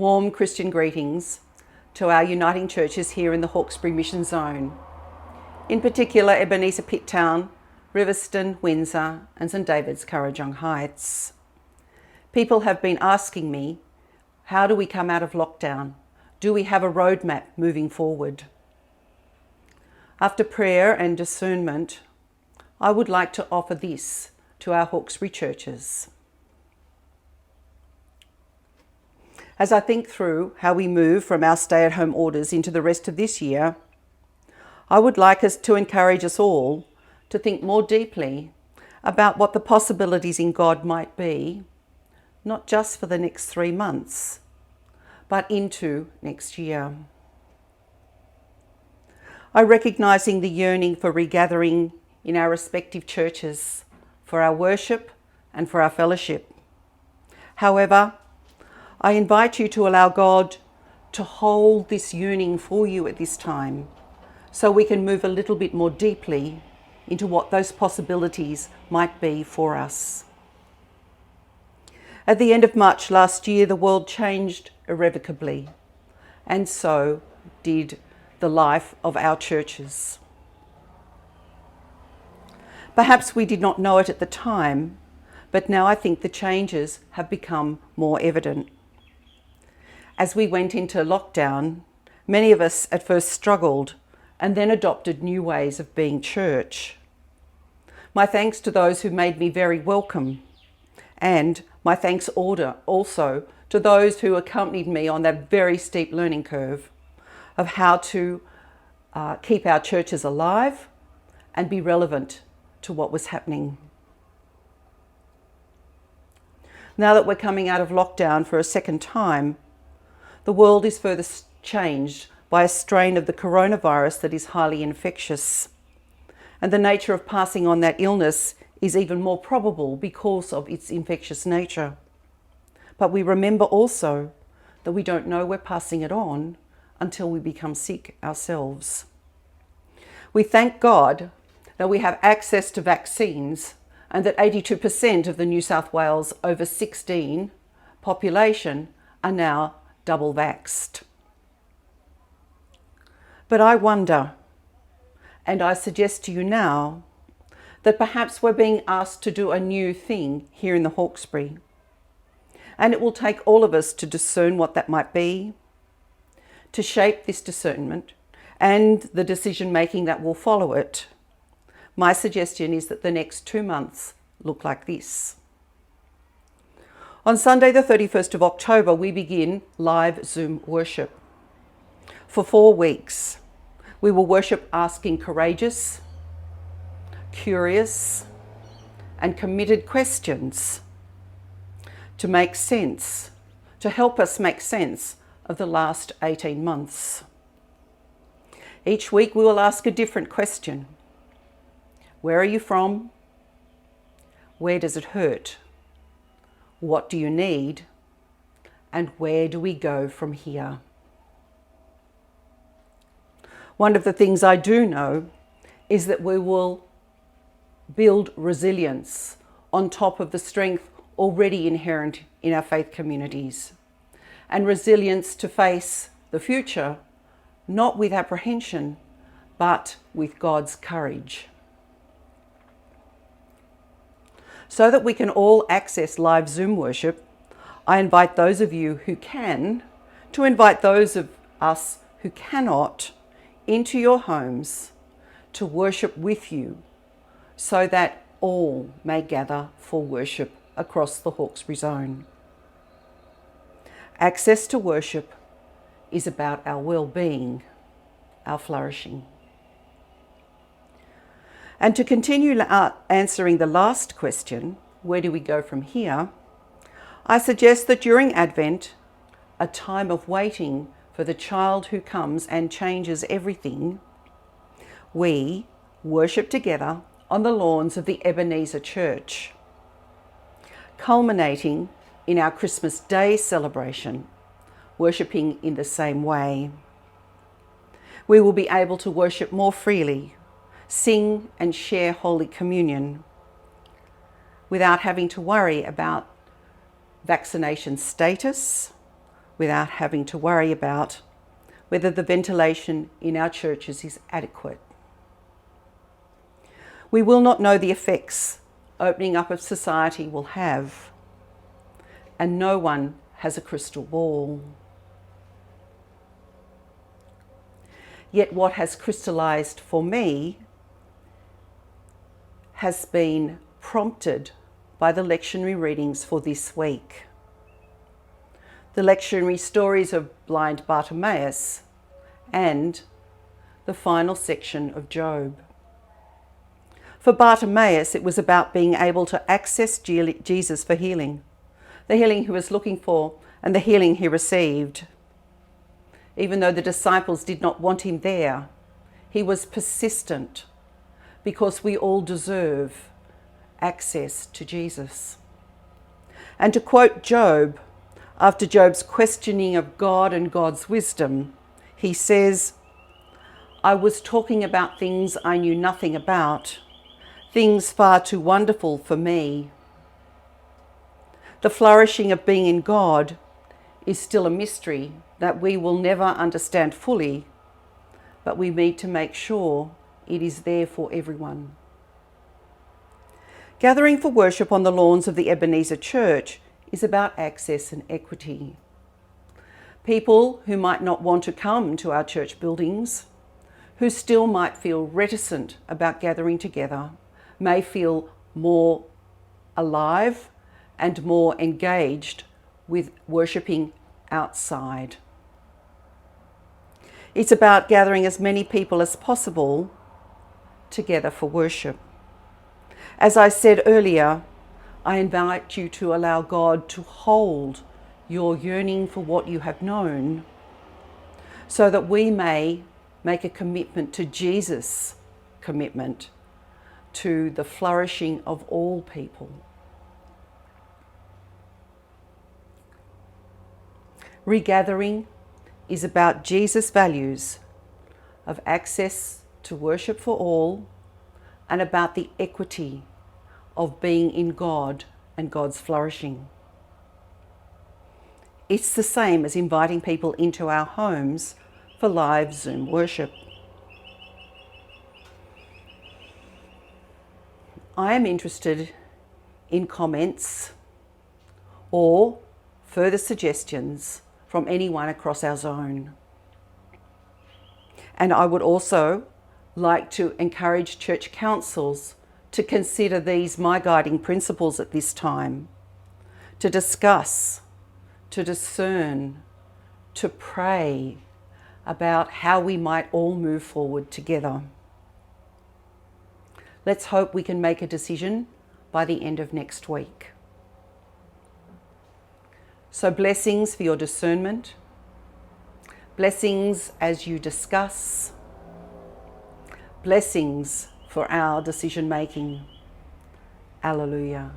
Warm Christian greetings to our uniting churches here in the Hawkesbury Mission Zone. In particular, Ebenezer Pitttown, Riverston, Windsor and St David's, Currajong Heights. People have been asking me, how do we come out of lockdown? Do we have a roadmap moving forward? After prayer and discernment, I would like to offer this to our Hawkesbury churches. As I think through how we move from our stay-at-home orders into the rest of this year, I would like us to encourage us all to think more deeply about what the possibilities in God might be, not just for the next 3 months, but into next year. I recognising the yearning for regathering in our respective churches, for our worship and for our fellowship. However, I invite you to allow God to hold this yearning for you at this time, so we can move a little bit more deeply into what those possibilities might be for us. At the end of March last year, the world changed irrevocably, and so did the life of our churches. Perhaps we did not know it at the time, but now I think the changes have become more evident. As we went into lockdown, many of us at first struggled and then adopted new ways of being church. My thanks to those who made me very welcome, and my thanks also to those who accompanied me on that very steep learning curve of how to keep our churches alive and be relevant to what was happening. Now that we're coming out of lockdown for a second time, the world is further changed by a strain of the coronavirus that is highly infectious. And the nature of passing on that illness is even more probable because of its infectious nature. But we remember also that we don't know we're passing it on until we become sick ourselves. We thank God that we have access to vaccines and that 82% of the New South Wales over 16 population are now double vaxxed. But I wonder, and I suggest to you now, that perhaps we're being asked to do a new thing here in the Hawkesbury. And it will take all of us to discern what that might be, to shape this discernment and the decision making that will follow it. My suggestion is that the next 2 months look like this. On Sunday the 31st of October, we begin live Zoom worship. For 4 weeks, we will worship asking courageous, curious, and committed questions to make sense, to help us make sense of the last 18 months. Each week we will ask a different question. Where are you from? Where does it hurt? What do you need? And where do we go from here? One of the things I do know is that we will build resilience on top of the strength already inherent in our faith communities, and resilience to face the future, not with apprehension, but with God's courage. So that we can all access live Zoom worship, I invite those of you who can to invite those of us who cannot into your homes to worship with you, so that all may gather for worship across the Hawkesbury Zone. Access to worship is about our well-being, our flourishing. And to continue answering the last question, where do we go from here? I suggest that during Advent, a time of waiting for the child who comes and changes everything, we worship together on the lawns of the Ebenezer Church, culminating in our Christmas Day celebration, worshipping in the same way. We will be able to worship more freely, sing and share Holy Communion without having to worry about vaccination status, without having to worry about whether the ventilation in our churches is adequate. We will not know the effects opening up of society will have, and no one has a crystal ball. Yet what has crystallised for me has been prompted by the lectionary readings for this week. The lectionary stories of blind Bartimaeus and the final section of Job. For Bartimaeus, it was about being able to access Jesus for healing, the healing he was looking for and the healing he received. Even though the disciples did not want him there, he was persistent because we all deserve access to Jesus. And to quote Job, after Job's questioning of God and God's wisdom, he says, "I was talking about things I knew nothing about, things far too wonderful for me." The flourishing of being in God is still a mystery that we will never understand fully, but we need to make sure it is there for everyone. Gathering for worship on the lawns of the Ebenezer Church is about access and equity. People who might not want to come to our church buildings, who still might feel reticent about gathering together, may feel more alive and more engaged with worshipping outside. It's about gathering as many people as possible together for worship. As I said earlier, I invite you to allow God to hold your yearning for what you have known, so that we may make a commitment to Jesus' commitment to the flourishing of all people. Regathering is about Jesus' values of access to worship for all and about the equity of being in God and God's flourishing. It's the same as inviting people into our homes for live Zoom worship. I am interested in comments or further suggestions from anyone across our zone. And I would also like to encourage church councils to consider these my guiding principles at this time, to discuss, to discern, to pray about how we might all move forward together. Let's hope we can make a decision by the end of next week. So blessings for your discernment, blessings as you discuss, blessings for our decision making. Alleluia.